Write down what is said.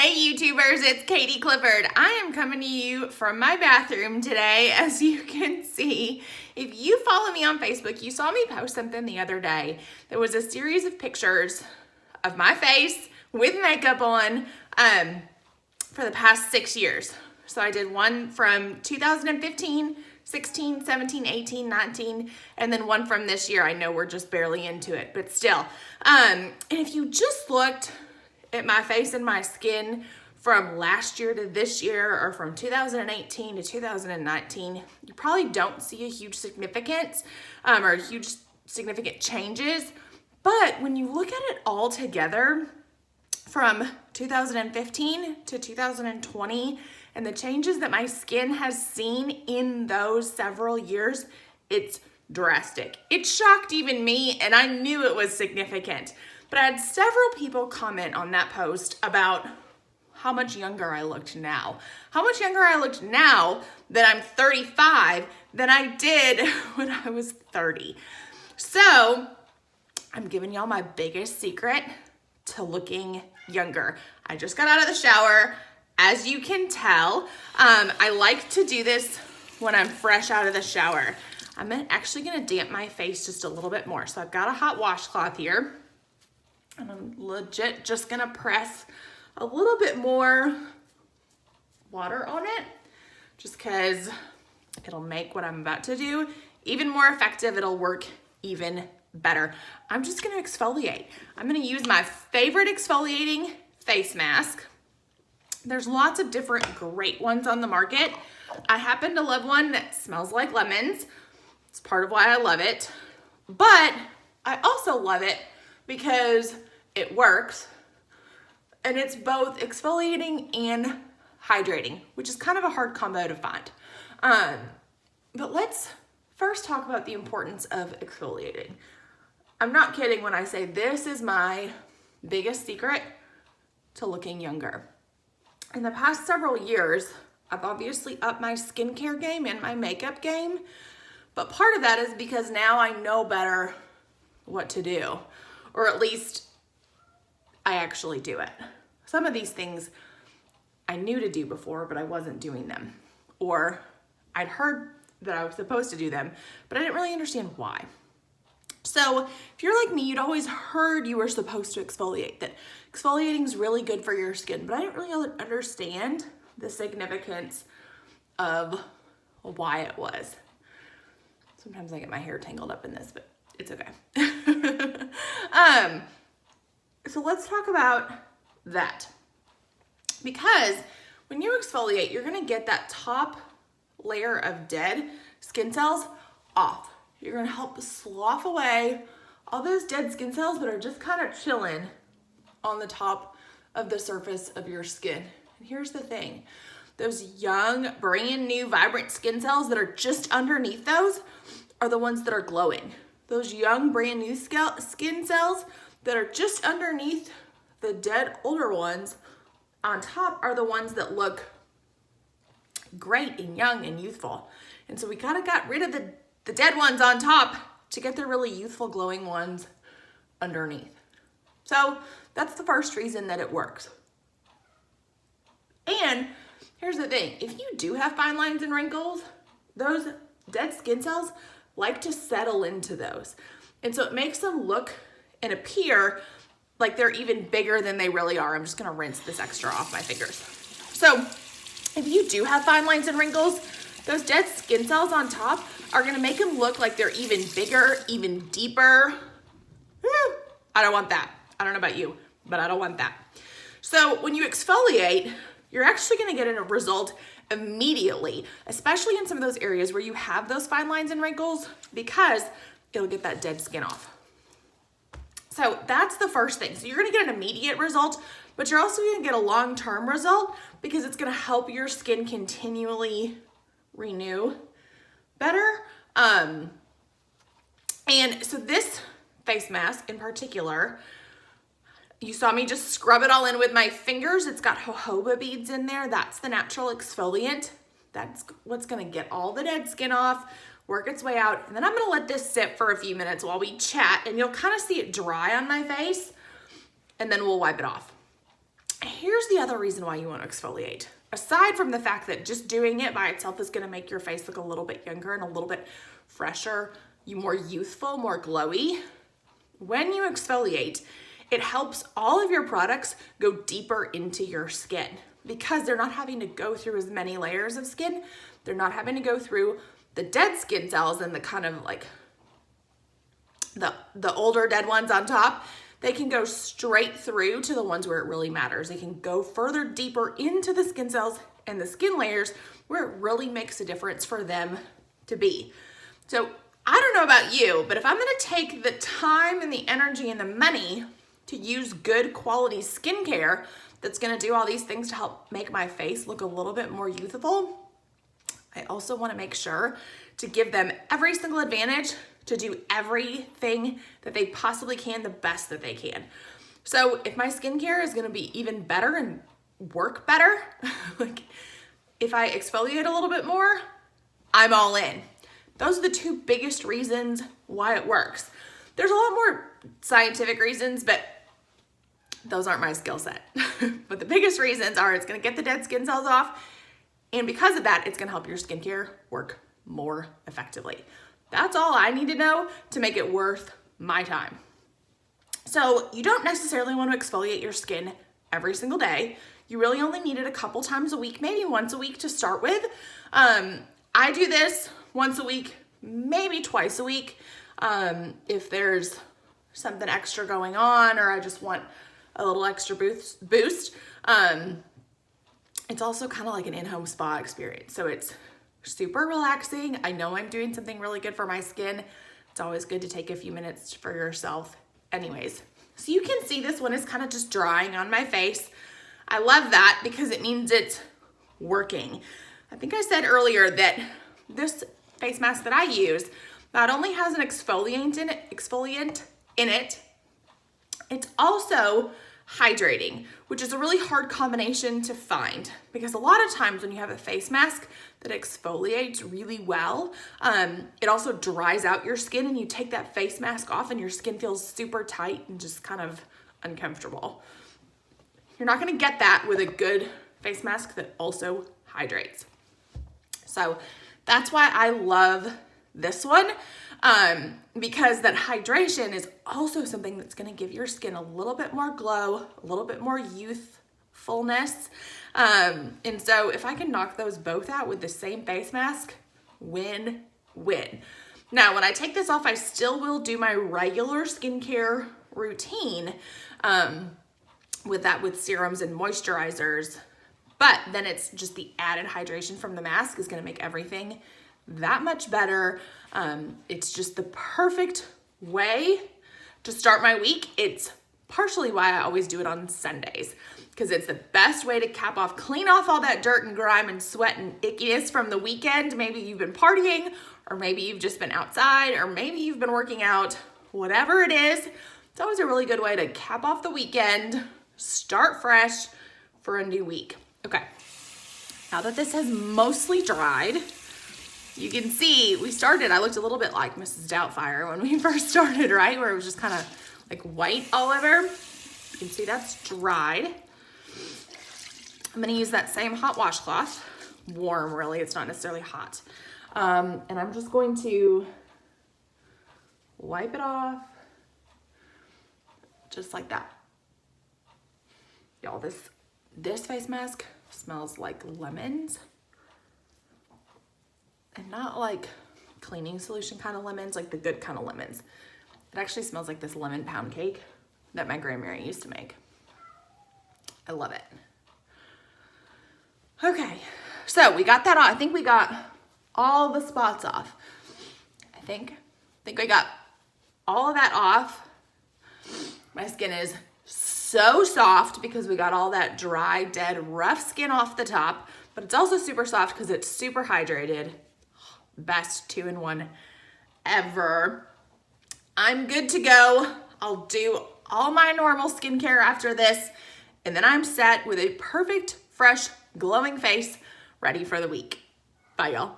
Hey YouTubers, it's Katie Clifford. I am coming to you from my bathroom today. As you can see, if you follow me on Facebook, you saw me post something the other day. There was a series of pictures of my face with makeup on for the past 6 years. So I did one from 2015, 16, 17, 18, 19, and then one from this year. I know we're just barely into it, but still. And if you just looked at my face and my skin from last year to this year, or from 2018 to 2019, you probably don't see a huge significance or huge significant changes. But when you look at it all together from 2015 to 2020 and the changes that my skin has seen in those several years, it's drastic. It shocked even me, and I knew it was significant. But I had several people comment on that post about how much younger I looked now. How much younger I looked now that I'm 35 than I did when I was 30. So I'm giving y'all my biggest secret to looking younger. I just got out of the shower. As you can tell, I like to do this when I'm fresh out of the shower. I'm actually gonna damp my face just a little bit more. So I've got a hot washcloth here. And I'm legit just gonna press a little bit more water on it, just because it'll make what I'm about to do even more effective. It'll work even better. I'm just gonna exfoliate. I'm gonna use my favorite exfoliating face mask. There's lots of different great ones on the market. I happen to love one that smells like lemons. It's part of why I love it. But I also love it because it works, and it's both exfoliating and hydrating, which is kind of a hard combo to find. But let's first talk about the importance of exfoliating. I'm not kidding when I say this is my biggest secret to looking younger. In the past several years, I've obviously upped my skincare game and my makeup game, but part of that is because now I know better what to do, or at least I actually do it. Some of these things I knew to do before, but I wasn't doing them. Or I'd heard that I was supposed to do them, but I didn't really understand why. So if you're like me, you'd always heard you were supposed to exfoliate, that exfoliating is really good for your skin, but I didn't really understand the significance of why it was. Sometimes I get my hair tangled up in this, but it's okay. So let's talk about that. Because when you exfoliate, you're gonna get that top layer of dead skin cells off. You're gonna help slough away all those dead skin cells that are just kind of chilling on the top of the surface of your skin. And here's the thing, those young, brand new, vibrant skin cells that are just underneath those are the ones that are glowing. Those young, brand new skin cells that are just underneath the dead older ones on top are the ones that look great and young and youthful. And so we kind of got rid of the dead ones on top to get the really youthful, glowing ones underneath. So that's the first reason that it works. And here's the thing, if you do have fine lines and wrinkles, those dead skin cells like to settle into those. And so it makes them look and appear like they're even bigger than they really are. I'm just gonna rinse this extra off my fingers. So if you do have fine lines and wrinkles, those dead skin cells on top are gonna make them look like they're even bigger, even deeper. I don't want that. I don't know about you, but I don't want that. So when you exfoliate, you're actually gonna get a result immediately, especially in some of those areas where you have those fine lines and wrinkles, because it'll get that dead skin off. So that's the first thing. So you're gonna get an immediate result, but you're also gonna get a long-term result because it's gonna help your skin continually renew better. And so this face mask in particular, you saw me just scrub it all in with my fingers. It's got jojoba beads in there. That's the natural exfoliant. That's what's gonna get all the dead skin off, work its way out. And then I'm gonna let this sit for a few minutes while we chat, and you'll kind of see it dry on my face, and then we'll wipe it off. Here's the other reason why you want to exfoliate. Aside from the fact that just doing it by itself is going to make your face look a little bit younger and a little bit fresher, more youthful, more glowy, when you exfoliate, it helps all of your products go deeper into your skin because they're not having to go through as many layers of skin. They're not having to go through the dead skin cells and the kind of like the older dead ones on top. They can go straight through to the ones where it really matters. They can go further deeper into the skin cells and the skin layers where it really makes a difference for them to be. So I don't know about you, but if I'm gonna take the time and the energy and the money to use good quality skincare that's gonna do all these things to help make my face look a little bit more youthful, I also wanna make sure to give them every single advantage to do everything that they possibly can the best that they can. So if my skincare is gonna be even better and work better, like if I exfoliate a little bit more, I'm all in. Those are the two biggest reasons why it works. There's a lot more scientific reasons, but those aren't my skill set. But the biggest reasons are it's gonna get the dead skin cells off, and because of that, it's gonna help your skincare work more effectively. That's all I need to know to make it worth my time. So you don't necessarily want to exfoliate your skin every single day. You really only need it a couple times a week, maybe once a week to start with. I do this once a week, maybe twice a week. If there's something extra going on or I just want a little extra boost. It's also kind of like an in-home spa experience. So it's super relaxing. I know I'm doing something really good for my skin. It's always good to take a few minutes for yourself. Anyways, so you can see this one is kind of just drying on my face. I love that because it means it's working. I think I said earlier that this face mask that I use not only has an exfoliant in it, it's also hydrating, which is a really hard combination to find because a lot of times when you have a face mask that exfoliates really well, it also dries out your skin and you take that face mask off and your skin feels super tight and just kind of uncomfortable. You're not gonna get that with a good face mask that also hydrates. So that's why I love this one. Because that hydration is also something that's gonna give your skin a little bit more glow, a little bit more youthfulness. And so if I can knock those both out with the same face mask, win-win. Now, when I take this off, I still will do my regular skincare routine with serums and moisturizers, but then it's just the added hydration from the mask is gonna make everything that much better. It's just the perfect way to start my week. It's partially why I always do it on Sundays because it's the best way to clean off all that dirt and grime and sweat and ickiness from the weekend. Maybe you've been partying or maybe you've just been outside or maybe you've been working out, whatever it is. It's always a really good way to cap off the weekend, start fresh for a new week. Okay, now that this has mostly dried, you can see I looked a little bit like Mrs. Doubtfire when we first started, right? Where it was just kind of like white all over. You can see that's dried. I'm gonna use that same hot washcloth, warm really, it's not necessarily hot. And I'm just going to wipe it off just like that. Y'all, this face mask smells like lemons. And not like cleaning solution kind of lemons, like the good kind of lemons. It actually smells like this lemon pound cake that my grandmother used to make. I love it. Okay, so we got that off. I think we got all the spots off. I think we got all of that off. My skin is so soft because we got all that dry, dead, rough skin off the top, but it's also super soft because it's super hydrated. Best 2-in-1 ever. I'm good to go. I'll do all my normal skincare after this, and then I'm set with a perfect, fresh, glowing face ready for the week. Bye, y'all.